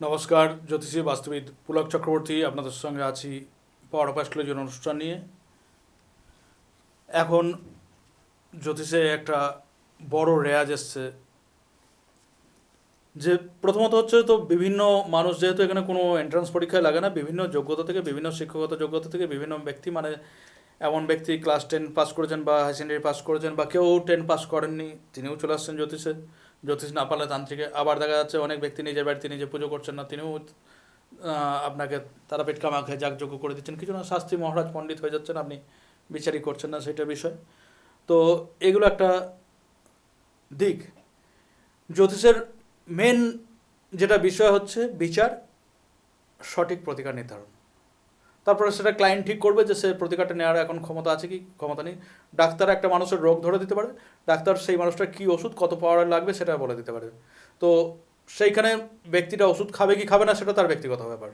নমস্কার, জ্যোতিষী বাস্তুবিদ পুলক চক্রবর্তী আপনাদের সঙ্গে আছি পাওয়ার অফ অ্যাস্ট্রোলজির অনুষ্ঠান নিয়ে। এখন জ্যোতিষে একটা বড় রেয়াজ এসছে, যে প্রথমত হচ্ছে তো বিভিন্ন মানুষ, যেহেতু এখানে কোনো এন্ট্রান্স পরীক্ষায় লাগে না, বিভিন্ন যোগ্যতা থেকে, বিভিন্ন শিক্ষাগত যোগ্যতা থেকে বিভিন্ন ব্যক্তি, মানে এমন ব্যক্তি ক্লাস 10 পাস করেছেন বা হাই সেকেন্ডারি পাস করেছেন বা কেউ 10 পাস করেননি, তিনিও চলে আসছেন জ্যোতিষে। জ্যোতিষ না পারলে তান্ত্রিকে। আবার দেখা যাচ্ছে অনেক ব্যক্তি নিজের বাড়িতে নিজে পুজো করছেন না, তিনিও আপনাকে তারাপীঠ কামাখ্যা যাগযজ্ঞ করে দিচ্ছেন। কিছু না, শাস্ত্রী মহারাজ পণ্ডিত হয়ে যাচ্ছেন, আপনি বিচারই করছেন না, সেটা বিষয়। তো এগুলো একটা দিক। জ্যোতিষের মেন যেটা বিষয় হচ্ছে বিচার, সঠিক প্রতিকার নির্ধারণ। তারপরে সেটা ক্লায়েন্ট ঠিক করবে যে সে প্রতিকারটা নেওয়ার এখন ক্ষমতা আছে কি ক্ষমতা নেই। ডাক্তার একটা মানুষের রোগ ধরে দিতে পারে, ডাক্তার সেই মানুষটার কী ওষুধ কত পাওয়ার লাগবে সেটা বলে দিতে পারে। তো সেইখানে ব্যক্তিটা ওষুধ খাবে কি খাবে না সেটা তার ব্যক্তিগত ব্যাপার।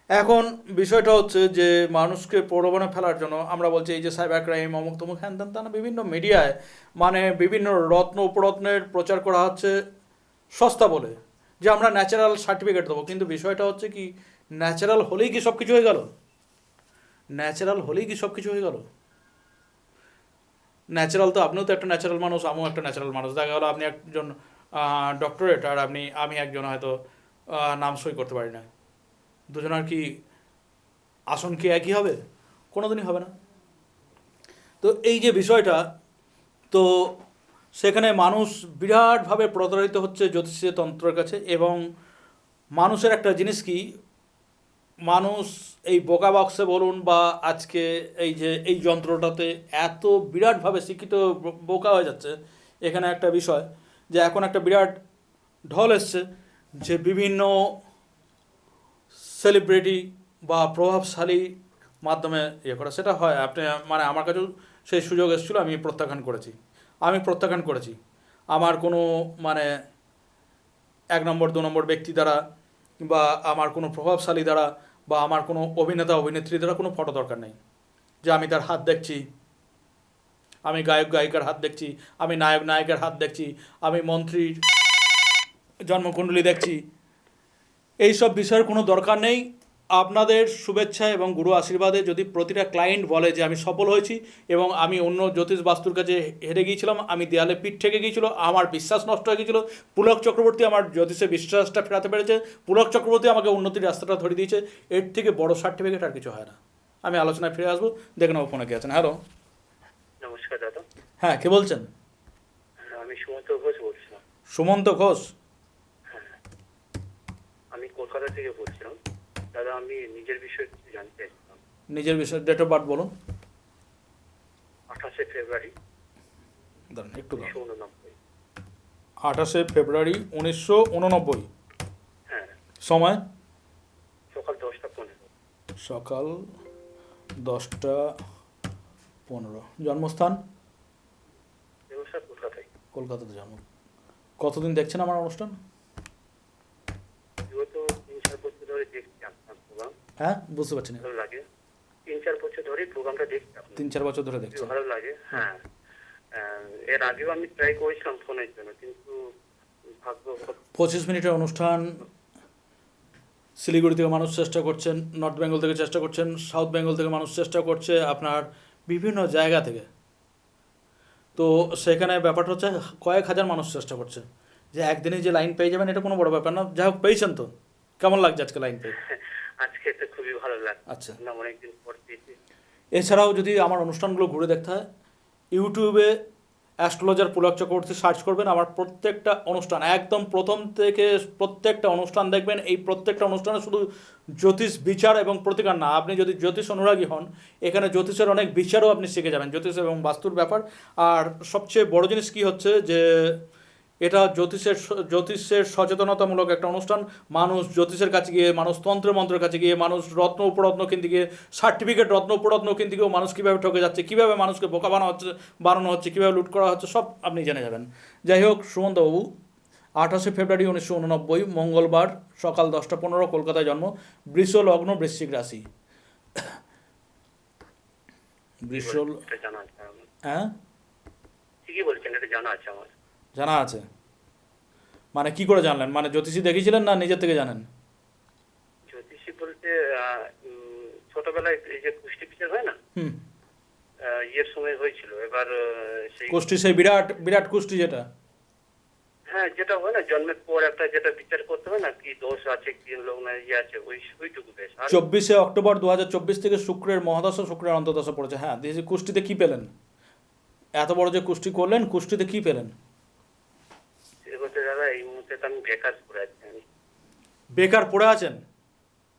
এখন বিষয়টা হচ্ছে যে মানুষকে প্রলোভনে ফেলার জন্য আমরা বলছি এই যে সাইবার ক্রাইম, অমুক তমুক হ্যান ত্যান, তা না, বিভিন্ন মিডিয়ায় মানে বিভিন্ন রত্ন উপরত্নের প্রচার করা হচ্ছে সস্তা বলে, যে আমরা ন্যাচারাল সার্টিফিকেট দেবো। কিন্তু বিষয়টা হচ্ছে কি, ন্যাচারাল হলেই কি সব কিছু হয়ে গেল? ন্যাচারাল হলেই কি সব কিছু হয়ে গেল? ন্যাচারাল তো, আপনিও তো একটা ন্যাচারাল মানুষ, আমিও একটা ন্যাচারাল মানুষ। দেখা গেলো আপনি একজন ডক্টরেট আর আমি একজন হয়তো নাম সই করতে পারি না। দুজনের কি আসন কি একই হবে? কোনো দিনই হবে না। তো এই যে বিষয়টা, তো সেখানে মানুষ বিরাটভাবে প্রতারিত হচ্ছে জ্যোতিষীয় তন্ত্রের কাছে। এবং মানুষের একটা জিনিস কি, মানুষ এই বোকা বক্সে বলুন বা আজকে এই যে এই যন্ত্রটাতে এত বিরাটভাবে শিক্ষিত বোকা হয়ে যাচ্ছে। এখানে একটা বিষয়, যে এখন একটা বিরাট ঢল এসছে, যে বিভিন্ন সেলিব্রিটি বা প্রভাবশালী মাধ্যমে ইয়ে করা। সেটা হয়, আপনি মানে আমার কাছেও সেই সুযোগ এসেছিলো, আমি প্রত্যাখ্যান করেছি। আমার কোনো মানে 1 নম্বর 2 নম্বর ব্যক্তি দ্বারা বা আমার কোনো প্রভাবশালী দ্বারা বা আমার কোনো অভিনেতা অভিনেত্রী দ্বারা কোনো ফটো দরকার নেই। যে আমি তার হাত দেখছি, আমি গায়ক গায়িকার হাত দেখছি, আমি নায়ক নায়িকার হাত দেখছি, আমি মন্ত্রীর জন্মকুণ্ডলী দেখছি, এইসব বিষয়ের কোনো দরকার নেই। আপনাদের শুভেচ্ছা এবং গুরু আশীর্বাদে যদি প্রতিটা ক্লায়েন্ট বলে যে আমি সফল হয়েছি এবং আমি অন্য জ্যোতিষ বাস্তুর কাছে হেরে গিয়েছিলাম, আমি দেয়ালে পিঠ থেকে গিয়েছিল, আমার বিশ্বাস নষ্ট হয়ে গিয়েছিল, পুলক চক্রবর্তী আমার জ্যোতিষে বিশ্বাসটা ফেরাতে পেরেছে, পুলক চক্রবর্তী আমাকে উন্নতির রাস্তাটা ধরে দিয়েছে, এর থেকে বড় সার্টিফিকেট আর কিছু হয় না। আমি আলোচনায় ফিরে আসবো, দেখে নেবো ফোনে কে আছেন। হ্যালো। নমস্কার দাদা। হ্যাঁ, কে বলছেন? আমি সুমন্ত ঘোষ বলছিলাম। সুমন্ত ঘোষ? হ্যাঁ, আমি কলকাতা থেকে বলছিলাম। দাদা, আমি নিজের বিষয়ে কিছু জানতে চাইছিলাম। নিজের বিষয়ে ডেট অফ বার্থ বলুন। 28শে ফেব্রুয়ারি দাঁড়ান একটু দাঁড়ান। 1989। 28শে ফেব্রুয়ারি 1989। হ্যাঁ, সময়? সকাল 10টা 15। সকাল 10টা 15। জন্মস্থান? স্যার, কলকাতায়। কলকাতাতে জন্ম। কতদিন দেখছেন আমার অনুষ্ঠান? বিগত 3-4 বছর ধরে দেখছি আপনার প্রোগ্রাম। হ্যাঁ, বুঝতে পারছি না। ভালো লাগে। 3-4 বছর ধরে প্রোগ্রামটা দেখছি আপনার। 3-4 বছর ধরে খুবই দেখছেন? ভালো লাগে। হ্যাঁ, এর আগেও আমি ট্রাই করেছিলাম ফোনের জন্য, কিন্তু ভাগ্য 25 মিনিটের অনুষ্ঠান। শিলিগুড়ি থেকে মানুষ চেষ্টা করছেন, নর্থ বেঙ্গল থেকে চেষ্টা করছেন, সাউথ বেঙ্গল থেকে মানুষ চেষ্টা করছে, আপনার বিভিন্ন জায়গা থেকে। তো সেখানে ব্যাপারটা হচ্ছে কয়েক হাজার মানুষ চেষ্টা করছে, যে একদিনে যে লাইন পেয়ে যাবেন এটা কোনো বড় ব্যাপার না। যাই হোক, পেয়েছেন তো? কেমন লাগছে আজকে লাইন পেয়ে? আজকে তো খুবই ভালো লাগছে। আচ্ছা। না, অনেকদিন পর পেয়েছি। এছাড়াও যদি আমার অনুষ্ঠানগুলো ঘুরে দেখতে হয়, ইউটিউবে অ্যাস্ট্রোলজার পুলক চক্রবর্তী সার্চ করবেন। আমার প্রত্যেকটা অনুষ্ঠান একদম প্রথম থেকে প্রত্যেকটা অনুষ্ঠান দেখবেন। এই প্রত্যেকটা অনুষ্ঠানে শুধু জ্যোতিষ বিচার এবং প্রতিকার না, আপনি যদি জ্যোতিষ অনুরাগী হন, এখানে জ্যোতিষের অনেক বিচারও আপনি শিখে যাবেন, জ্যোতিষ এবং বাস্তুর ব্যাপার। আর সবচেয়ে বড় জিনিস কি হচ্ছে, যে এটা জ্যোতিষের সচেতনতামূলক একটা অনুষ্ঠান। মানুষ জ্যোতিষের কাছে গিয়ে, মানুষ তন্ত্র মন্ত্রের কাছে গিয়ে, মানুষ রত্ন উপরত্ন কিনতে গিয়ে, সার্টিফিকেট রত্ন উপরত্ন কিনতে গিয়েও মানুষ কীভাবে ঠকে যাচ্ছে, কীভাবে মানুষকে বোকা বানানো হচ্ছে, কীভাবে লুট করা হচ্ছে, সব আপনি জেনে যাবেন। যাই হোক, সুমন্তবাবু 28শে ফেব্রুয়ারি 1989, মঙ্গলবার, সকাল 10টা 15, কলকাতায় জন্ম, বৃষ লগ্ন, বৃশ্চিক রাশি। বৃষ। এটা জানা আছে আমার। হ্যাঁ, ঠিকই বলছেন, এটা জানা আছে আমার। জানা আছে? মানে কি করে জানলেন? মানে জ্যোতিষী দেখিয়েছিলেন না নিজের থেকে জানেন? বলতে ছোটবেলায় এই যে কুস্তি বিচার হয় না, হুম। ইয়ের সময় হয়েছিল। এবার সেই কুষ্টি, সেই বিরাট বিরাট কুষ্টি যেটা। হ্যাঁ, যেটা হয় না জন্মের পর একটা যেটা বিচার করতে হয় না, কি দোষ আছে কি লোক না ইয়ে আছে, ওইটুকু বেশ। আর 24 অক্টোবর 2024 থেকে শুক্রের মহাদশা, শুক্রের অন্তর্দশা পড়েছে। হ্যাঁ, দিয়ে যে কুষ্টিতে কি পেলেন? এত বড় যে কুষ্টি করলেন, কুষ্টিতে কি পেলেন? সে বলতে দাদা এই মুহূর্তে তো আমি বেকার করে আছি আমি। বেকার পড়ে আছেন?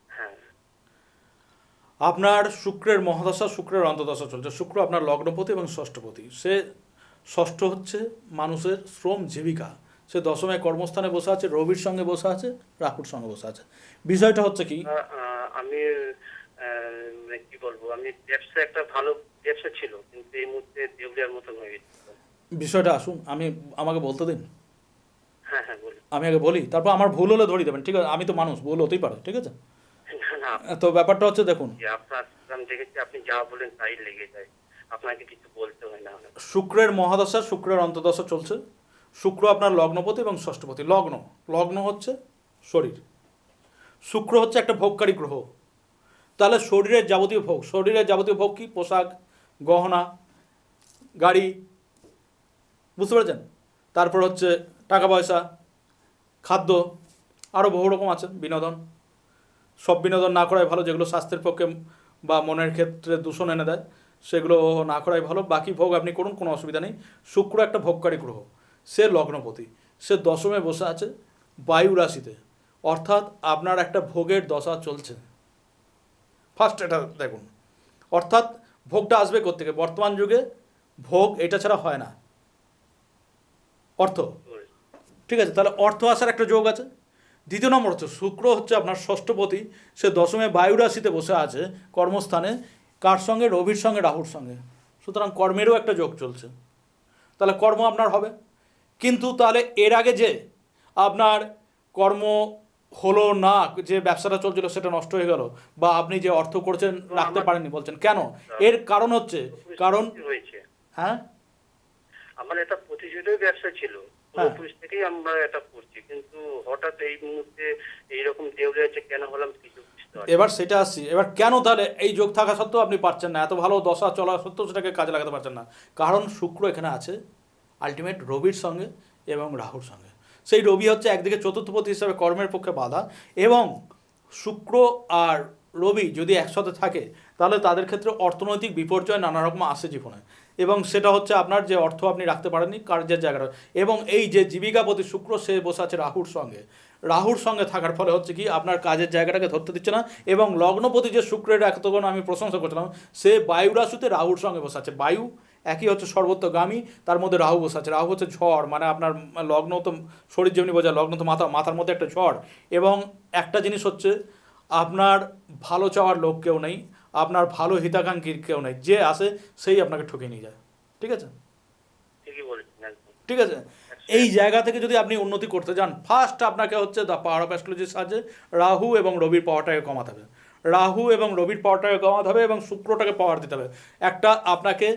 হ্যাঁ। আপনার শুক্রের মহাদশা, শুক্রের অন্তর্দশা চলছে। শুক্র আপনার লগ্নপতি এবং ষষ্ঠপতি। সে ষষ্ঠ হচ্ছে মানুষের শ্রম জীবিকা। সে দশমে কর্মস্থানে বসে আছে, রবির সঙ্গে বসে আছে, রাহুর সঙ্গে বসে আছে। বিষয়টা হচ্ছে কি, আমি মানে কি বলবো, আমি ব্যবসা একটা ভালো ব্যবসা ছিল, কিন্তু এই মুহূর্তে দেউলিয়ার মতন হয়ে গেছে। বিষয়টা আসুন, আমাকে বলতে দিন। হ্যাঁ হ্যাঁ, বলি। আমি আগে বলি, তারপর আমার ভুল হলে ধরিয়ে দেবেন, ঠিক আছে? আমি তো মানুষ, ভুল হতেই পারে, ঠিক আছে? না না, তো ব্যাপারটা হচ্ছে দেখুন, আপনার আমি দেখেছি আপনি যা বলেন তাই লেগে যায়, আপনাকে কিছু বলতে হয় না। শুক্রের মহাদশা, শুক্রের অন্তর্দশা চলছে। শুক্র আপনার লগ্নপতি এবং ষষ্ঠপতি। লগ্ন হচ্ছে শরীর, শুক্র হচ্ছে একটা ভোগকারী গ্রহ। তাহলে শরীরের যাবতীয় ভোগ কি? পোশাক, গহনা, গাড়ি, বুঝতে পেরেছেন? তারপর হচ্ছে টাকা পয়সা, খাদ্য, আরও বহু রকম আছে বিনোদন। সব বিনোদন না করাই ভালো, যেগুলো স্বাস্থ্যের পক্ষে বা মনের ক্ষেত্রে দূষণ এনে দেয় সেগুলো না করাই ভালো। বাকি ভোগ আপনি করুন, কোনো অসুবিধা নেই। শুক্র একটা ভোগকারী গ্রহ, সে লগ্নপতি, সে দশমে বসে আছে বায়ু রাশিতে, অর্থাৎ আপনার একটা ভোগের দশা চলছে। ফার্স্ট এটা দেখুন, অর্থাৎ ভোগটা আসবে কোত্থেকে? বর্তমান যুগে ভোগ এটা ছাড়া হয় না, অর্থ। ঠিক আছে, তাহলে অর্থ আসার একটা যোগ আছে। দ্বিতীয় নম্বর হচ্ছে শুক্র হচ্ছে আপনার ষষ্ঠপতি, সে দশমে বায়ু রাশিতে বসে আছে কর্মস্থানে, কার সঙ্গে? রবির সঙ্গে, রাহুর সঙ্গে। সুতরাং কর্মেরও একটা যোগ চলছে, তাহলে কর্ম আপনার হবে। কিন্তু তাহলে এর আগে যে আপনার কর্ম হলো না, যে ব্যবসাটা চলছিল সেটা নষ্ট হয়ে গেল, বা আপনি যে অর্থ করছেন রাখতে পারেননি বলছেন, কেন? এর কারণ হচ্ছে, কারণ হয়েছে হ্যাঁ, আমার একটা প্রতিযোগিতার ব্যবসা ছিল, হ্যাঁ, পুরোপুরি থেকেই আমরা এটা করছি, কিন্তু হঠাৎ এই মুহূর্তে এইরকম দেউলিয়া আছে কেন হলাম কিছু বুঝতে পারছি না। এবার সেটা আসছি। এবার কেন তাহলে এই যোগ থাকা সত্ত্বেও আপনি পারছেন না, এত ভালো দশা চলা সত্ত্বেও সেটাকে কাজে লাগাতে পারছেন না? কারণ শুক্র এখানে আছে আলটিমেট রবির সঙ্গে এবং রাহুর সঙ্গে। সেই রবি হচ্ছে একদিকে চতুর্থপতি হিসাবে কর্মের পক্ষে বাধা, এবং শুক্র আর রবি যদি একসাথে থাকে তাহলে তাদের ক্ষেত্রে অর্থনৈতিক বিপর্যয় নানা রকম আসে জীবনে, এবং সেটা হচ্ছে আপনার যে অর্থ আপনি রাখতে পারেননি কার্যের জায়গাটা। এবং এই যে জীবিকাপতি শুক্র, সে বসে আছে রাহুর সঙ্গে থাকার ফলে হচ্ছে কি, আপনার কাজের জায়গাটাকে ধরতে দিচ্ছে না। এবং লগ্নপতি যে শুক্রের এতক্ষণ আমি প্রশংসা করছিলাম, সে বায়ু রাশিতে রাহুর সঙ্গে বসে আছে। বায়ু একই হচ্ছে সর্বত্রগামী, তার মধ্যে রাহু বসে আছে। রাহু হচ্ছে ঝড়, মানে আপনার লগ্ন তো শরীর যেমনি বোঝায়, লগ্ন তো মাথার মধ্যে একটা ঝড়। এবং একটা জিনিস হচ্ছে, আপনার ভালো চাওয়ার লোক কেউ নেই, আপনার ভালো হিতাকাঙ্ক্ষীর কেউ নেই, যে আসে সেই আপনাকে ঠকিয়ে নিয়ে যায়। ঠিক আছে, ঠিকই বলেছেন একদম। ঠিক আছে। এই জায়গা থেকে যদি আপনি উন্নতি করতে যান, ফার্স্ট আপনাকে হচ্ছে দ্য পাওয়ার অফ অ্যাস্ট্রোলজির সাহায্যে রাহু এবং রবির পাওয়ারটাকে কমাতে হবে। রাহু এবং রবির পাওয়ারটাকে কমাতে হবে এবং শুক্রটাকে পাওয়ার দিতে হবে। একটা আপনাকে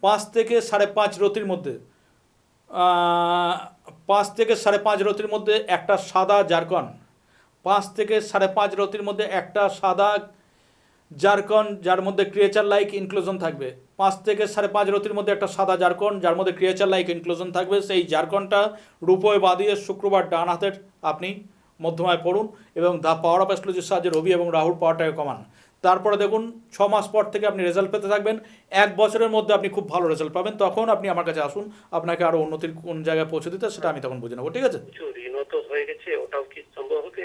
5 থেকে 5.5 রতির মধ্যে, 5 থেকে 5.5 রতির মধ্যে একটা সাদা জারকন, 5 থেকে 5.5 রতির মধ্যে একটা সাদা জারকন যার মধ্যে ক্রিয়েচার লাইক ইনক্লুশন থাকবে। 5 থেকে 5.5 রতির মধ্যে একটা সাদা জারকন যার মধ্যে ক্রিয়েচার লাইক ইনক্লুশন থাকবে। সেই জারকনটা রূপোয় বাঁধিয়ে শুক্রবার ডান হাতের আপনি মধ্যমায় পড়ুন, এবং দ্য পাওয়ার অফ অ্যাস্ট্রোলজির সাহায্যে রবি এবং রাহুর পাওয়ারটাকে কমান। তারপরে দেখুন 6 মাস পর থেকে আপনি রেজাল্ট পেতে থাকবেন। 1 বছরের মধ্যে আপনি খুব ভালো রেজাল্ট পাবেন। তখন আপনি আমার কাছে আসুন, আপনাকে আরও উন্নতির কোন জায়গায় পৌঁছে দিতে সেটা আমি তখন বুঝে নেবো। ঠিক আছে? কিছু ঋণও তো হয়ে গেছে, ওটাও কি সম্ভব হবে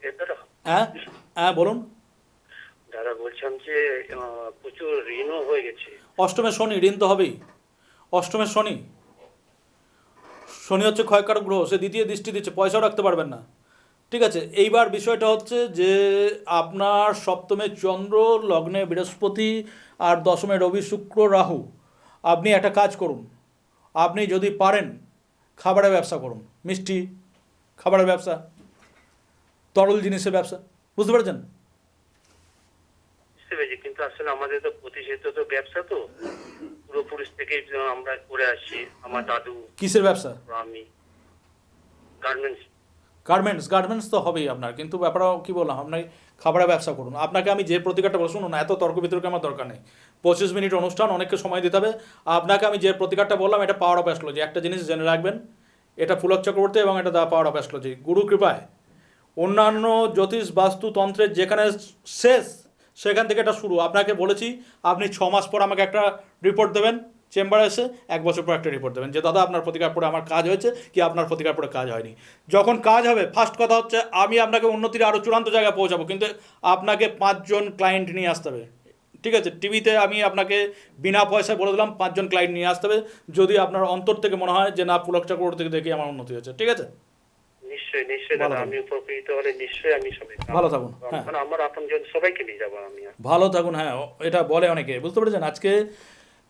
এর দ্বারা? হ্যাঁ, হ্যাঁ, বলুন। দাদা বলছিলাম যে প্রচুর ঋণও হয়ে গেছে। অষ্টমে শনি, ঋণ তো হবেই। অষ্টমে শনি, শনি হচ্ছে ক্ষয়কারক গ্রহ, সে দ্বিতীয় দৃষ্টি দিচ্ছে, পয়সাও রাখতে পারবেন না। ঠিক আছে, এইবার বিষয়টা হচ্ছে যে আপনার সপ্তমে চন্দ্র, লগ্নে বৃহস্পতি, আর দশমে রবি, শুক্র, রাহু। আপনি একটা কাজ করুন, আপনি যদি পারেন খাবারের ব্যবসা করুন, মিষ্টি খাবারের ব্যবসা, তরল জিনিসের ব্যবসা। বুঝতে পেরেছেন? বুঝতে পেরেছি, কিন্তু আসলে আমাদের তো প্রতিষ্ঠিত তো ব্যবসা, তো পূর্বপুরুষ থেকে আমরা করে আসছি। আমার দাদু, কিসের ব্যবসা? আমি গার্মেন্টস। গার্মেন্টস তো হবেই আপনার, কিন্তু ব্যাপারও কী বললাম, আপনি খাবারের ব্যবসা করুন। আপনাকে আমি যে প্রতিকারটা বলে, শুনুন, এত তর্ক বিতর্কে আমার দরকার নেই, 25 মিনিট অনুষ্ঠান, অনেককে সময় দিতে হবে। আপনাকে আমি যে প্রতিকারটা বললাম, এটা পাওয়ার অফ অ্যাস্ট্রোলজি। একটা জিনিস জেনে রাখবেন, এটা পুলক চক্রবর্তী এবং এটা দা পাওয়ার অফ অ্যাস্ট্রোলজি, গুরু কৃপায়। অন্যান্য জ্যোতিষ বাস্তুতন্ত্রের যেখানে শেষ, সেখান থেকে এটা শুরু। আপনাকে বলেছি আপনি 6 মাস পর আমাকে একটা রিপোর্ট দেবেন, চেম্বারে এসে 1 বছর পর একটা রিপোর্ট দেবেন যে দাদা আপনার প্রতিকার পরে আমার কাজ হয়েছে কি আপনার প্রতিকার পরে কাজ হয়নি। যখন কাজ হবে, ফার্স্ট কথা হচ্ছে আমি আপনাকে উন্নতির আরও চূড়ান্ত জায়গায় পৌঁছাবো, কিন্তু আপনাকে 5 জন ক্লায়েন্ট নিয়ে আসতে হবে। ঠিক আছে, টিভিতে আমি আপনাকে বিনা পয়সায় বলে দিলাম 5 জন ক্লায়েন্ট নিয়ে আসতে হবে, যদি আপনার অন্তর থেকে মনে হয় যে না, পুলক চক্রবর্তী থেকে দেখে আমার উন্নতি হয়েছে। ঠিক আছে, নিশ্চয়ই নিশ্চয়ই ভালো দাদা, থাকুন। আমি উপকৃত হলে নিশ্চয়ই আমি সবাই ভালো থাকুন, হ্যাঁ। মানে আমার আপনজন সবাইকে নিয়ে যাবো আমি। ভালো থাকুন, হ্যাঁ। এটা বলে অনেকে, বুঝতে পেরেছেন। আজকে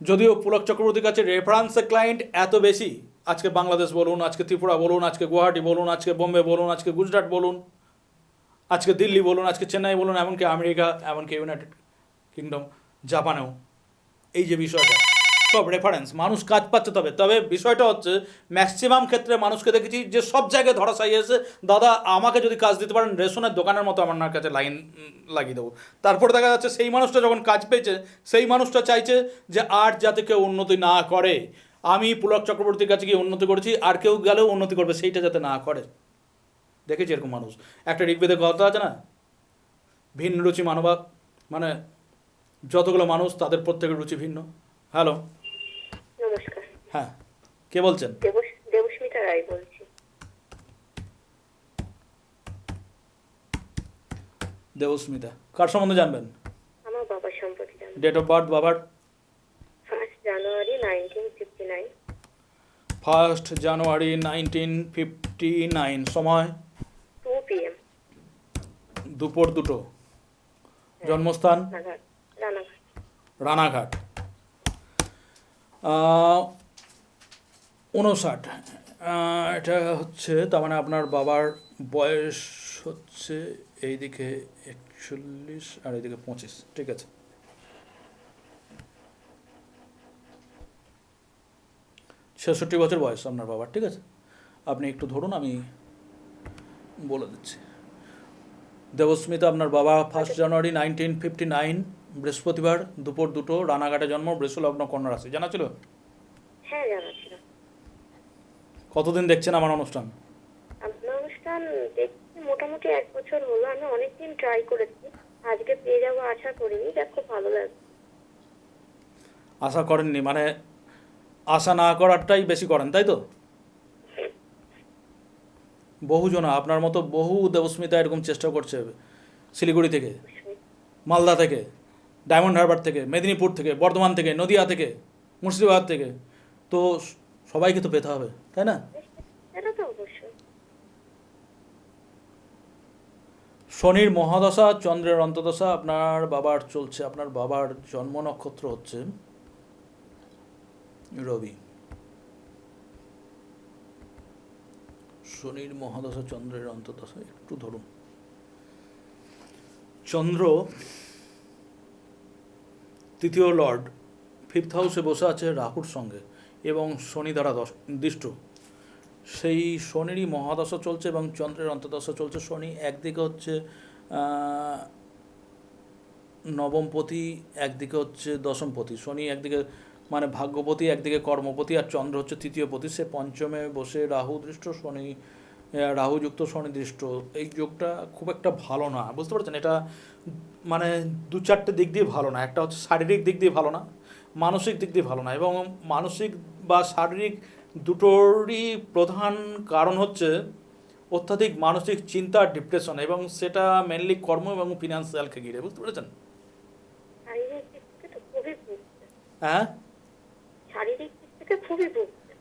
যদিও পুলক চক্রবর্তীর কাছে রেফারেন্সের ক্লায়েন্ট এত বেশি, আজকে বাংলাদেশ বলুন, আজকে ত্রিপুরা বলুন, আজকে গুয়াহাটি বলুন, আজকে বোম্বে বলুন, আজকে গুজরাট বলুন, আজকে দিল্লি বলুন, আজকে চেন্নাই বলুন, এমনকি আমেরিকা, এমনকি ইউনাইটেড কিংডম, জাপানেও এই যে বিষয়টা, সব রেফারেন্স, মানুষ কাজ পাচ্ছে। তবে বিষয়টা হচ্ছে ম্যাক্সিমাম ক্ষেত্রে মানুষকে দেখেছি যে সব জায়গায় ধরাশায়ী এসে, দাদা আমাকে যদি কাজ দিতে পারেন রেশনের দোকানের মতো আমার কাছে লাইন লাগিয়ে দেবো। তারপরে দেখা যাচ্ছে সেই মানুষটা যখন কাজ পেয়েছে, সেই মানুষটা চাইছে যে আর যাতে কেউ উন্নতি না করে, আমি পুলক চক্রবর্তীর কাছে গিয়ে উন্নতি করেছি, আর কেউ গেলেও উন্নতি করবে, সেইটা যাতে না করে। দেখেছি এরকম মানুষ। একটা ঋগ্বেদে কথা আছে না, ভিন্ন রুচি মানবা, মানে যতগুলো মানুষ তাদের প্রত্যেকের রুচি ভিন্ন। হ্যালো, নমস্কার, হ্যাঁ, কে বলছেন? দেবস্মিতা রায় বলছি। দেবস্মিতা, কার সম্বন্ধে জানবেন? আমার বাবার সম্পর্কে জানবো। ডেট অফ বার্থ বাবার? 1 জানুয়ারি 1959। 1 জানুয়ারি 1959। সময়? 2 PM। দুপুর 2টো। জন্মস্থান? রানাঘাট। রানাঘাট। রানাঘাট। 59। এটা হচ্ছে, তার মানে আপনার বাবার বয়স হচ্ছে এইদিকে 41 আর এইদিকে 25। ঠিক আছে, 66 বছর বয়স আপনার বাবার। ঠিক আছে, আপনি একটু ধরুন, আমি বলে দিচ্ছি। দেবস্মিতা, আপনার বাবা 1 জানুয়ারি 1959, বৃহস্পতিবার, দুপুর 2টো, রানাঘাটে জন্ম, বৃষলগ্ন, কন্যা রাশি। জানা ছিল? হ্যাঁ, জানা ছিল। কতদিন দেখছেন আমার অনুষ্ঠান? আপনার অনুষ্ঠান দেখছি মোটামুটি 1 বছর হলো। আমি অনেকদিন ট্রাই করেছি, আজকে পেয়ে যাবো আশা করিনি। দেখ, খুব ভালো লাগছে। আশা করেননি মানে আশা না করারটাই বেশি করেন, তাই তো? বহুজনা আপনার মতো, বহু দেবস্মিতা এরকম চেষ্টা করছে, শিলিগুড়ি থেকে, মালদা থেকে, ডায়মন্ড হারবার থেকে, মেদিনীপুর থেকে, বর্ধমান থেকে, নদিয়া থেকে, মুর্শিদাবাদ থেকে। তো সবাইকে তো পেতে হবে, তাই না? এটা তো অবশ্যই। শনির মহাদশা, চন্দ্রের অন্তদশা আপনার বাবার চলছে। আপনার বাবার জন্ম নক্ষত্র হচ্ছে রবি। শনির মহাদশা, চন্দ্রের অন্তদশা, একটু ধরুন। চন্দ্র তৃতীয় লর্ড, 5th হাউসে বসে আছে রাহুর সঙ্গে এবং শনি দ্বারা দৃষ্ট। সেই শনিরই মহাদশা চলছে এবং চন্দ্রের অন্তর্দশা চলছে। শনি একদিকে হচ্ছে নবমপতি, একদিকে হচ্ছে দশমপতি। শনি একদিকে মানে ভাগ্যপতি, একদিকে কর্মপতি, আর চন্দ্র হচ্ছে তৃতীয়পতি। সে পঞ্চমে বসে রাহু দৃষ্ট, শনি রাহুযুক্ত, শনি দৃষ্ট। এই যোগটা খুব একটা ভালো না, বুঝতে পারছেন? এটা মানে 2-4টে দিক দিয়ে ভালো না। একটা হচ্ছে শারীরিক দিক দিয়ে ভালো না, মানসিক দিক দিয়ে ভালো না। এবং মানসিক বা শারীরিক দুটোরই প্রধান কারণ হচ্ছে অত্যাধিক মানসিক চিন্তা, ডিপ্রেশন, এবং সেটা মেনলি কর্ম এবং ফিনান্সিয়ালকে ঘিরে, বুঝতে পেরেছেন? শারীরিক দিক থেকে তো খুবই ভুগছে। হ্যাঁ, শারীরিক দিক থেকে খুবই ভুগছে।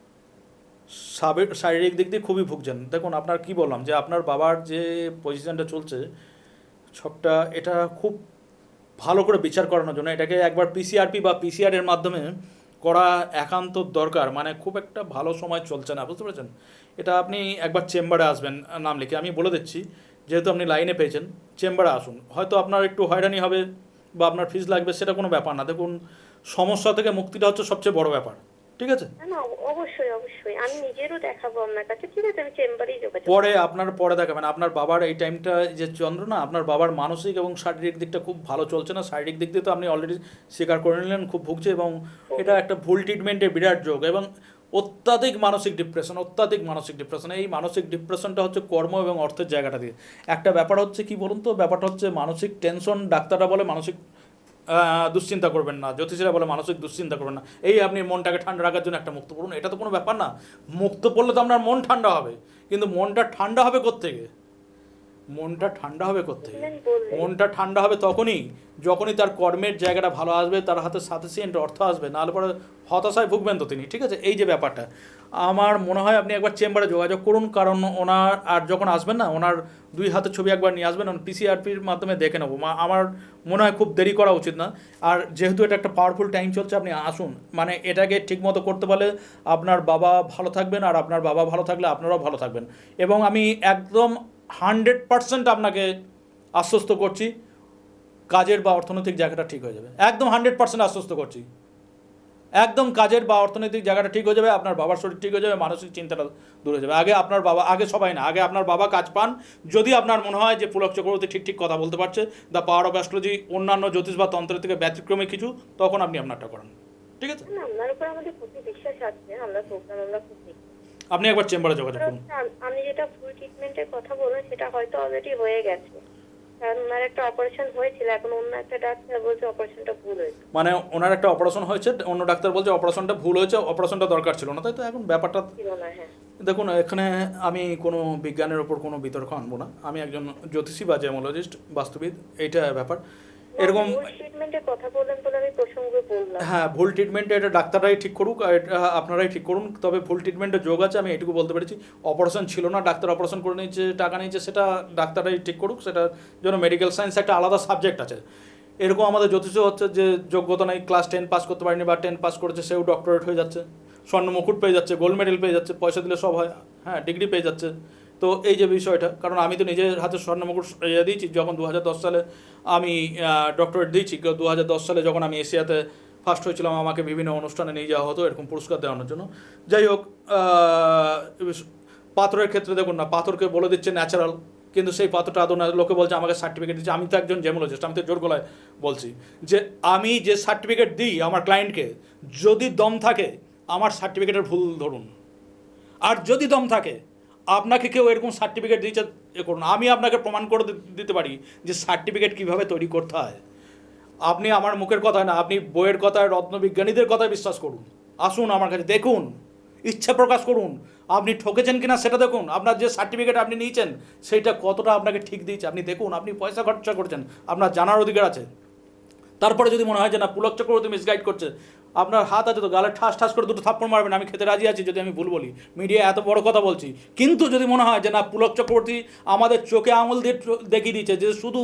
শারীরিক দিক দিয়ে খুবই ভুগছেন। দেখুন, আপনার কি বললাম যে আপনার বাবার যে পজিশনটা চলছে সবটা, এটা খুব ভালো করে বিচার করানোর জন্য এটাকে একবার পিসিআরপি বা পিসিআরের মাধ্যমে করা একান্ত দরকার। মানে খুব একটা ভালো সময় চলছে না, বুঝতে পেরেছেন? এটা আপনি একবার চেম্বারে আসবেন, নাম লিখে। আমি বলে দিচ্ছি, যেহেতু আপনি লাইনে পেয়েছেন, চেম্বারে আসুন। হয়তো আপনার একটু হয়রানি হবে বা আপনার ফিস লাগবে, সেটা কোনো ব্যাপার না। দেখুন, সমস্যা থেকে মুক্তিটা হচ্ছে সবচেয়ে বড় ব্যাপার। ঠিক আছে? না না, অবশ্যই অবশ্যই আমি নিজেরও দেখাবো আপনার কাছে। ঠিক আছে, আমি চেম্বারেই যোগাযোগ পরে আপনার পরে দেখাবেন আপনার বাবার এই টাইমটা যে চন্দ্র না, আপনার বাবার মানসিক এবং শারীরিক দিকটা খুব ভালো চলছে না। শারীরিক দিক দিয়ে তো আপনি অলরেডি স্বীকার করে নিলেন খুব ভুগছে, এবং এটা একটা ভুল ট্রিটমেন্টের বিরাট যোগ, এবং অত্যাধিক মানসিক ডিপ্রেশন। এই মানসিক ডিপ্রেশনটা হচ্ছে কর্ম এবং অর্থের জায়গাটা দিয়ে। একটা ব্যাপার হচ্ছে কি বলুন তো, ব্যাপারটা হচ্ছে মানসিক টেনশন। ডাক্তাররা বলে মানসিক দুশ্চিন্তা করবেন না, জ্যোতিষীরা বলে মানসিক দুশ্চিন্তা করবেন না। এই আপনি মনটাকে ঠান্ডা রাখার জন্য একটা মুক্ত পড়ুন, এটা তো কোনো ব্যাপার না। মুক্ত পড়লে তো আপনার মন ঠান্ডা হবে, কিন্তু মনটা ঠান্ডা হবে কোত্থেকে? মনটা ঠান্ডা হবে কোত্থেকে? বললেন। মনটা ঠান্ডা হবে যখনই তার কর্মের জায়গাটা ভালো আসবে, তার হাতে সাফিসিয়েন্ট অর্থ আসবে, নাহলে পরে হতাশায় ভুগবেন তো তিনি। ঠিক আছে, এই যে ব্যাপারটা, আমার মনে হয় আপনি একবার চেম্বারে যোগাযোগ করুন, কারণ ওনার আর যখন আসবেন না, ওনার 2 হাতের ছবি একবার নিয়ে আসবেন, পিসিআরপির মাধ্যমে দেখে নেবো। আমার মনে হয় খুব দেরি করা উচিত না। আর যেহেতু এটা একটা পাওয়ারফুল টাইম চলছে, আপনি আসুন, মানে এটাকে ঠিকমতো করতে পারলে আপনার বাবা ভালো থাকবেন, আর আপনার বাবা ভালো থাকলে আপনারাও ভালো থাকবেন। এবং আমি একদম 100% আপনাকে আশ্বস্ত করছি, কাজের বা অর্থনৈতিক জায়গাটা ঠিক হয়ে যাবে। একদম 100% আশ্বস্ত করছি, একদম কাজের বা অর্থনৈতিক জায়গাটা ঠিক হয়ে যাবে, আপনার বাবার শরীর ঠিক হয়ে যাবে, মানসিক চিন্তাটা দূর হয়ে যাবে। আগে আপনার বাবা, আগে সবাই না, আগে আপনার বাবা কাজ পান। যদি আপনার মনে হয় যে পুলক চক্রবর্তী ঠিক কথা বলতে পারছে, দ্য পাওয়ার অফ অ্যাস্ট্রোলজি অন্যান্য জ্যোতিষ বা তন্ত্রের থেকে ব্যতিক্রমী কিছু, তখন আপনি আপনারটা করেন। ঠিক আছে, না, আপনার উপর আমাদের প্রতি বিশ্বাস আছে, আমরা প্রোগ্রাম আমরা খুব দেখি। আপনি একবার চেম্বারে যোগাযোগ করুন। আপনি যেটা ফুল ট্রিটমেন্টের কথা বললেন সেটা হয়তো অলরেডি হয়ে গেছে, কারণ ওনার একটা অপারেশন হয়েছিল, এখন অন্য একটা ডাক্তার বলছে অপারেশনটা ভুল হয়েছে। মানে ওনার একটা অপারেশন হয়েছে, অন্য ডাক্তার বলছে অপারেশনটা ভুল হয়েছে, অপারেশনটা দরকার ছিল না, তাই তো? এখন ব্যাপারটা ছিল না, হ্যাঁ। দেখুন, এখানে আমি কোনো বিজ্ঞানের ওপর কোনো বিতর্ক আনবো না। আমি একজন জ্যোতিষী বা জেমোলজিস্ট, বাস্তুবিদ, এইটা ব্যাপার। এরকম ফুল ট্রিটমেন্টের কথা বললেন বলে আমি প্রসঙ্গে বললাম। হ্যাঁ, ভুল ট্রিটমেন্টে এটা ডাক্তাররাই ঠিক করুক, আর এটা আপনারাই ঠিক করুন। তবে ভুল ট্রিটমেন্টের যোগ আছে, আমি এটুকু বলতে পেরেছি। অপারেশন ছিল না, ডাক্তার অপারেশন করে নিয়েছে, টাকা নিয়েছে, সেটা ডাক্তাররাই ঠিক করুক। সেটার জন্য মেডিকেল সায়েন্স একটা আলাদা সাবজেক্ট আছে। এরকম আমাদের জ্যোতিষও হচ্ছে যে যোগ্যতা নেই, ক্লাস 10 পাস করতে পারেনি, বা 10 পাস করেছে সেও ডক্টরেট হয়ে যাচ্ছে, স্বর্ণ মুকুট পেয়ে যাচ্ছে, গোল্ড মেডেল পেয়ে যাচ্ছে, পয়সা দিলে সব হয়, হ্যাঁ, ডিগ্রি পেয়ে যাচ্ছে। তো এই যে বিষয়টা, কারণ আমি তো নিজের হাতে স্বর্ণ মুকুট দিয়েছি যখন 2010 সালে আমি ডক্টরেট দিয়েছি। 2010 সালে যখন আমি এশিয়াতে ফার্স্ট হয়েছিলাম, আমাকে বিভিন্ন অনুষ্ঠানে নিয়ে যাওয়া হতো এরকম পুরস্কার দেওয়ানোর জন্য। যাই হোক, পাথরের ক্ষেত্রে দেখুন না, পাথরকে বলে দিচ্ছে ন্যাচারাল, কিন্তু সেই পাথরটা আদৌ না, লোকে বলছে আমাকে সার্টিফিকেট দিচ্ছে। আমি তো একজন জেমোলজিস্ট, আমি তো জোর গলায় বলছি যে আমি যে সার্টিফিকেট দিই আমার ক্লায়েন্টকে, যদি দম থাকে আমার সার্টিফিকেটের ভুল ধরুন, আর যদি দম থাকে আপনাকে কেউ এরকম সার্টিফিকেট দিচ্ছে এ করুন, আমি আপনাকে প্রমাণ করে দিতে পারি যে সার্টিফিকেট কীভাবে তৈরি করতে হয়। আপনি আমার মুখের কথায় না, আপনি বইয়ের কথায়, রত্নবিজ্ঞানীদের কথায় বিশ্বাস করুন। আসুন আমার কাছে, দেখুন, ইচ্ছা প্রকাশ করুন, আপনি ঠকেছেন কিনা সেটা দেখুন। আপনার যে সার্টিফিকেট আপনি নিয়েছেন সেইটা কতটা আপনাকে ঠিক দিয়েছে আপনি দেখুন। আপনি পয়সা খরচা করছেন, আপনার জানার অধিকার আছে। তারপরে যদি মনে হয় যে না পুলক চক্রবর্তী মিসগাইড করছে, আপনার হাত আছে তো, গালে ঠাস ঠাস করে দুটো থাপ্পড় মারবেন, আমি খেতে রাজি আছি যদি আমি ভুল বলি, মিডিয়া এত বড় কথা বলছি। কিন্তু যদি মনে হয় যে না পুলক চক্রবর্তী আমাদের চোখে আঙুল দিয়ে দেখিয়ে দিচ্ছে যে শুধু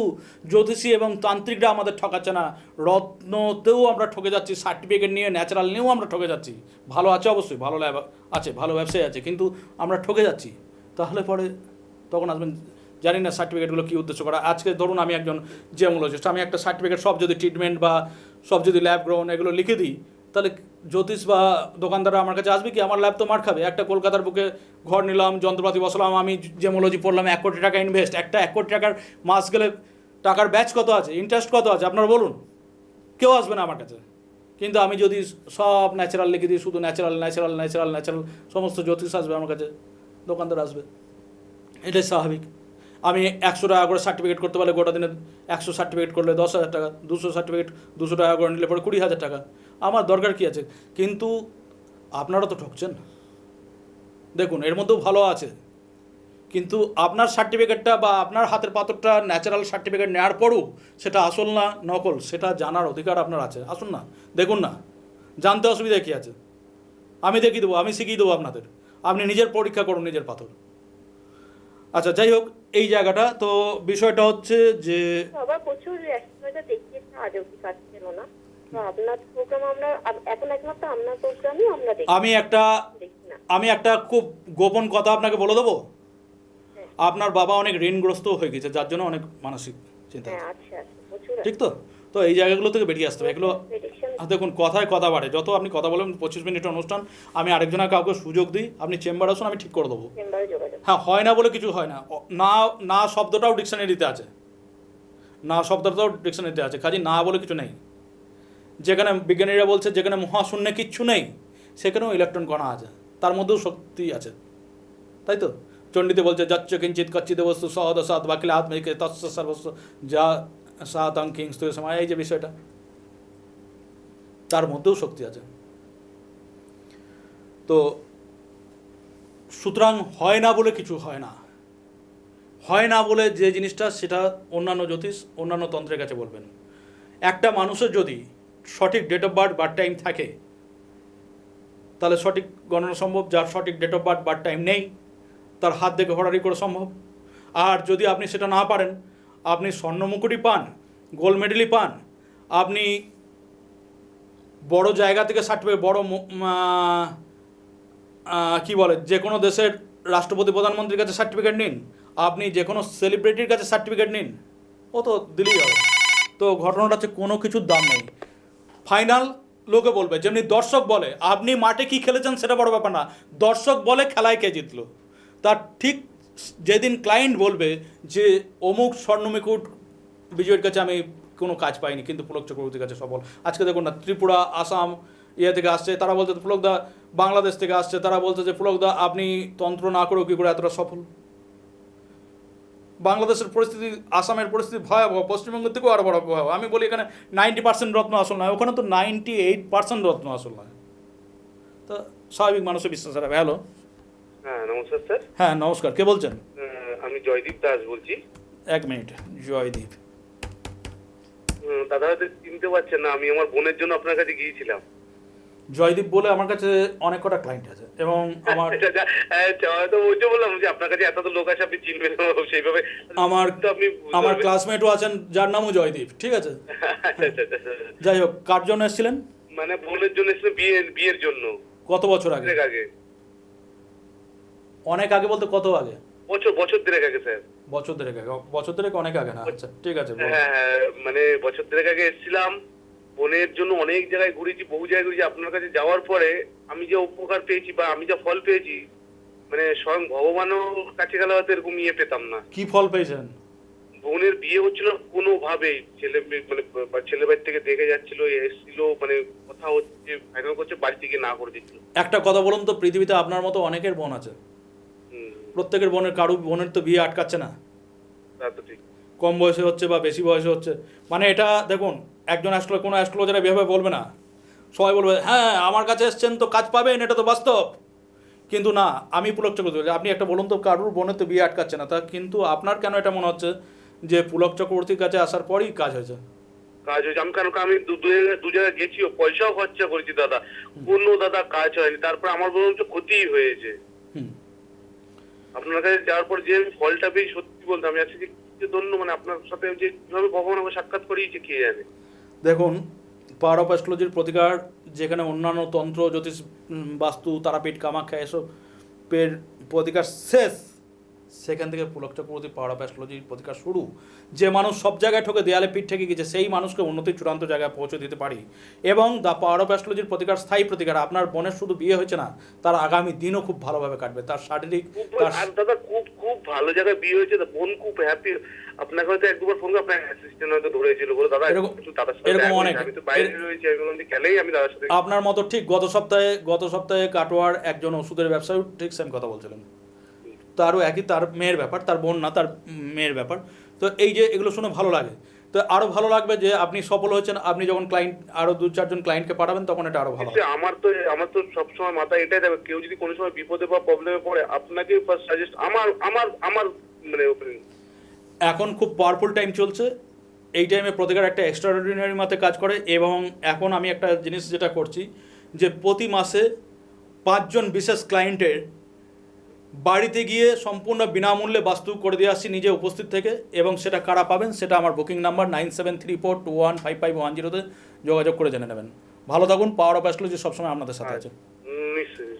জ্যোতিষী এবং তান্ত্রিকরা আমাদের ঠকাচ্ছে না, রত্নতেও আমরা ঠকে যাচ্ছি, সার্টিফিকেট নিয়ে ন্যাচারাল নিয়েও আমরা ঠকে যাচ্ছি। ভালো আছে অবশ্যই, ভালো ল্যাব আছে, ভালো ব্যবসায়ী আছে, কিন্তু আমরা ঠকে যাচ্ছি, তাহলে পরে তখন আসবেন। জানি না সার্টিফিকেটগুলো কী উদ্দেশ্য করা। আজকে ধরুন আমি একজন জেমোলজিস্ট, আমি একটা সার্টিফিকেট সব যদি ট্রিটমেন্ট বা সব যদি ল্যাব গ্রহণ এগুলো লিখে দিই, তাহলে জ্যোতিষ বা দোকানদাররা আমার কাছে আসবে কি? আমার ল্যাব তো মার খাবে। একটা কলকাতার বুকে ঘর নিলাম, যন্ত্রপাতি বসালাম, আমি জেমোলজি পড়লাম, 1 কোটি টাকা ইনভেস্ট, একটা 1 কোটি টাকার মাস গেলে টাকার ব্যাচ কত আছে, ইন্টারেস্ট কত আছে আপনারা বলুন? কেউ আসবে না আমার কাছে। কিন্তু আমি যদি সব ন্যাচারাল লিখে দিই, শুধু ন্যাচারাল ন্যাচারাল ন্যাচারাল ন্যাচারাল, সমস্ত জ্যোতিষ আসবে আমার কাছে, দোকানদার আসবে, এটাই স্বাভাবিক। আমি 100 টাকা করে সার্টিফিকেট করতে পারলে গোটা দিনে 100 সার্টিফিকেট করলে 10,000 টাকা, 200 সার্টিফিকেট 200 টাকা করে নিলে পরে 20,000 টাকা, আমার দরকার কী আছে? কিন্তু আপনারা তো ঠকছেন। দেখুন, এর মধ্যেও ভালো আছে, কিন্তু আপনার সার্টিফিকেটটা বা আপনার হাতের পাথরটা ন্যাচারাল সার্টিফিকেট নেওয়ার পরও সেটা আসল না নকল, সেটা জানার অধিকার আপনার আছে। আসুন না, দেখুন না, জানতে অসুবিধা কী আছে? আমি দেখিয়ে দেবো, আমি শিখিয়ে দেবো আপনাদের, আপনি নিজের পরীক্ষা করুন নিজের পাথর। আচ্ছা, যাই হোক, এই জায়গাটা তো বিষয়টা হচ্ছে যে আবার প্রচুর অ্যাস্ট্রোলজার দেখিয়েছে, আজ অব্দি কাজ ছিল না। তো আপনার প্রোগ্রাম আমরা এখন একমাত্র আপনার প্রোগ্রামই আমরা দেখি না। আমি একটা খুব গোপন কথা আপনাকে বলে দেবো। আপনার বাবা অনেক ঋণগ্রস্ত হয়ে গেছে, যার জন্য অনেক মানসিক চিন্তা হ্যাঁ আছে আছে প্রচুর ঠিক তো? তো এই জায়গাগুলো থেকে বেরিয়ে আসতে হবে এগুলো। প্রেডিকশন। দেখুন কথায় কথা বাড়ে, যত আপনি কথা বলেন 25 মিনিট অনুষ্ঠান, আমি আরেকজনের কাউকে সুযোগ দিই, আপনি চেম্বার আসুন, আমি ঠিক করে দেবো। চেম্বারে যোগাযোগ। হ্যাঁ, হয় না বলে কিছু হয় না, না না শব্দটাও ডিকশনারিতে আছে, না শব্দটাও ডিকশনারিতে আছে, কাজে না বলে কিছু নেই। যেখানে বিজ্ঞানীরা বলছে যেখানে মহাশূন্যে কিচ্ছু নেই সেখানেও ইলেকট্রন কণা আছে, তার মধ্যেও শক্তি আছে, তাই তো? চণ্ডীতে বলছে যাচ্ছ কিঞ্চিত কচ্ছিত বস্তু সহদ সাত বাকিলে আত্মিকে তৎস সর্বস্ব যা সাত অঙ্কিংস সময়, এই যে বিষয়টা, তার মধ্যেও শক্তি আছে। তো সুতরাং হয় না বলে কিছু হয় না, হয় না বলে যে জিনিসটা সেটা অন্যান্য জ্যোতিষ অন্যান্য তন্ত্রের কাছে বলবেন। একটা মানুষের যদি সঠিক date of birth birth time থাকে তাহলে সঠিক গণনা সম্ভব, যার সঠিক date of birth birth time নেই তার হাত দেখে হরারি করা সম্ভব। আর যদি আপনি সেটা না পারেন, আপনি স্বর্ণমুকুটই পান, গোল্ড মেডেলই পান, আপনি বড় জায়গা থেকে সার্টিফিকেট, বড় কি বলে যে কোনো দেশের রাষ্ট্রপতি প্রধানমন্ত্রীর কাছে সার্টিফিকেট নিন, আপনি যে কোনো সেলিব্রিটির কাছে সার্টিফিকেট নিন, ও তো দিলেই হবে। তো ঘটনাটা হচ্ছে কোনো কিছুর দাম নেই, ফাইনাল লোকে বলবে। যেমনি দর্শক বলে আপনি মাঠে কি খেলেছেন সেটা বড় ব্যাপার না, দর্শক বলে খেলায় কে জিতলো। তার ঠিক যেদিন ক্লায়েন্ট বলবে যে অমুক স্বর্ণমুকুট বিজয়ের কাছে আমি কোনো কাজ পাইনি কিন্তু পুলক চক্রবর্তীর কাছে সফল। আজকে দেখুন না, ত্রিপুরা আসাম থেকে আসছে, তারা বলছে পুলকদা, বাংলাদেশ থেকে আসছে, তারা বলছে যে পুলকদা আপনি তন্ত্র না করেও কী করে এতটা সফল। বাংলাদেশের পরিস্থিতি, আসামের পরিস্থিতি ভয়াবহ, পশ্চিমবঙ্গের থেকেও আরও বড় ভয়াবহ। আমি বলি এখানে 90% রত্ন আসল নয়, ওখানে তো 98% রত্ন আসল নয়। তো স্বাভাবিক মানুষের বিশ্বাস রাখবে। হ্যালো, হ্যাঁ নমস্কার স্যার। হ্যাঁ নমস্কার, কে বলছেন? আমি জয়দীপ দাস বলছি। 1 মিনিট। জয়দীপ, দাদা হয়তো চিনতে পারছেন না, আমি আমার বোনের জন্য আপনার কাছে গিয়েছিলাম। জয়দীপ বলে আমার কাছে অনেক কটা ক্লায়েন্ট আছে এবং আমার হয়তো ওই যে বললাম যে আপনার কাছে এত তো লোক আছে, আপনি চিনবেন সেইভাবে। আমার তো আপনি আমার ক্লাসমেটও আছেন যার নামও জয়দীপ, ঠিক আছে। যাই হোক, কার জন্য এসেছিলেন? মানে বোনের জন্য এসেছিল, বিয়ের জন্য। কত বছর আগে? আগে অনেক আগে বলতে কত আগে? বছর দেড়েক আগে স্যার। বছর দেড়েক আগে? বছর দেড়েক অনেক আগে না? আচ্ছা ঠিক আছে। হ্যাঁ হ্যাঁ, মানে বছর দেড়েক আগে এসেছিলাম, বোনের জন্য অনেক জায়গায় ঘুরেছি, বহু জায়গায় ঘুরেছি। আপনার কাছে যাওয়ার পরে আমি যে উপকার পেয়েছি বা আমি যা ফল পেয়েছি, মানে স্বয়ং ভগবানও কাছে গেলে হয়তো এরকম ইয়ে পেতাম না। কি ফল পেয়েছেন? বোনের বিয়ে হচ্ছিল কোনোভাবেই, ছেলে বাড়ি থেকে দেখে যাচ্ছিল, এসেছিল, মানে কথা হচ্ছে, ফাইনাল করছে, বাড়ি থেকে না করে দিচ্ছিল। একটা কথা বলুন তো, পৃথিবীতে আপনার মতো অনেকের বোন আছে, প্রত্যেকের বোনের তো বিয়ে আটকাচ্ছে না। তা তো ঠিক। কম বয়সে হচ্ছে বা বেশি বয়সে হচ্ছে, মানে এটা দেখুন, একজন কোনো অ্যাস্ট্রোলজার এভাবে বলবে না। সবাই বলবে হ্যাঁ আমার কাছে এসছেন তো কাজ পাবেন, এটা তো বাস্তব। কিন্তু না, আমি পুলক চক্রবর্তী, আপনি একটা বলুন তো, কারুর বোনের তো বিয়ে আটকাচ্ছে না, তা কিন্তু আপনার কেন এটা মনে হচ্ছে যে পুলক চক্রবর্তীর কাছে আসার পরই কাজ হয়েছে? কাজ হয়েছে, আমি দু জায়গায় গেছিও, পয়সাও খরচা করেছি দাদা, কোনো দাদা কাজ হয়নি। তারপর আমার বলুন তো ক্ষতিই হয়েছে। আপনার কাছে যাওয়ার পর যে ফলটা পেয়ে সত্যি বলতে আমি আজকে ধন্য, মানে আপনার সাথে যে কিভাবে ভগবান আমাকে সাক্ষাৎ করিয়েছে কে জানে। দেখুন, পাওয়ার অফ অ্যাস্ট্রোলজির প্রতিকার যেখানে অন্যান্য তন্ত্র, জ্যোতিষ, বাস্তু, তারাপীঠ, কামাখ্যা এসব প্রতিকার শেষ, সেখান থেকে পুলক চক্রবর্তী পাওয়ার অফ অ্যাস্ট্রোলজির প্রতিকার শুরু। যে মানুষ সব জায়গায় ঠকে দেয়ালে পিঠ থেকে গেছে, সেই মানুষকে উন্নতির চূড়ান্ত জায়গায় পৌঁছে দিতে পারি। এবং দ্য পাওয়ার অফ অ্যাস্ট্রোলজির প্রতিকার স্থায়ী প্রতিকার। আপনার বোনের শুধু বিয়ে হয়েছে না, তার আগামী দিনও খুব ভালোভাবে কাটবে, তার শারীরিক। আর দাদা খুব ভালো জায়গায় বিয়ে হয়েছে, বোন খুব হ্যাপি। আপনাকে হয়তো এক দুবার ফোন করে আপনার অ্যাসিস্ট্যান্ট হয়তো ধরেছিল, বলে দাদা দাদার সাথে এরকম অনেক, আমি তো বাইরে রয়েছি, আমি বললাম গেলেই আমি দাদার সাথে। আপনার মতো ঠিক গত সপ্তাহে কাটোয়ার একজন ওষুধের ব্যবসায়ী ঠিক সেম কথা বলছিলেন। তারও একই, তার মেয়ের ব্যাপার, তার বোন না, তার মেয়ের ব্যাপার। তো এই যে এগুলো শুনে ভালো লাগে, তো আরও ভালো লাগবে যে আপনি সফল হয়েছেন। আপনি যখন ক্লায়েন্ট আরও 2-4 জন ক্লায়েন্টকে পাঠাবেন তখন এটা আরও ভালো। আমার তো সবসময় মাথায় এটাই থাকবে, কেউ যদি কোনো সময় বিপদে বা প্রবলেমে পড়ে আপনাকে ফার্স্ট সাজেস্ট, আমার মানে ওপেনিং। এখন খুব পাওয়ারফুল টাইম চলছে, এই টাইমে প্রতিকার একটা এক্সট্রাঅর্ডিনারি মতে কাজ করে। এবং এখন আমি একটা জিনিস যেটা করছি, যে প্রতি মাসে 5 জন বিশেষ ক্লায়েন্টের বাড়িতে গিয়ে সম্পূর্ণ বিনামূল্যে বাস্তু করে দিয়ে আসছি নিজে উপস্থিত থেকে। এবং সেটা কারা পাবেন সেটা আমার বুকিং নাম্বার 9734215510-তে যোগাযোগ করে জেনে নেবেন। ভালো থাকুন, পাওয়ার অফ অ্যাস্ট্রোলজি সবসময় আপনাদের সাথে আছে। নিশ্চয়ই।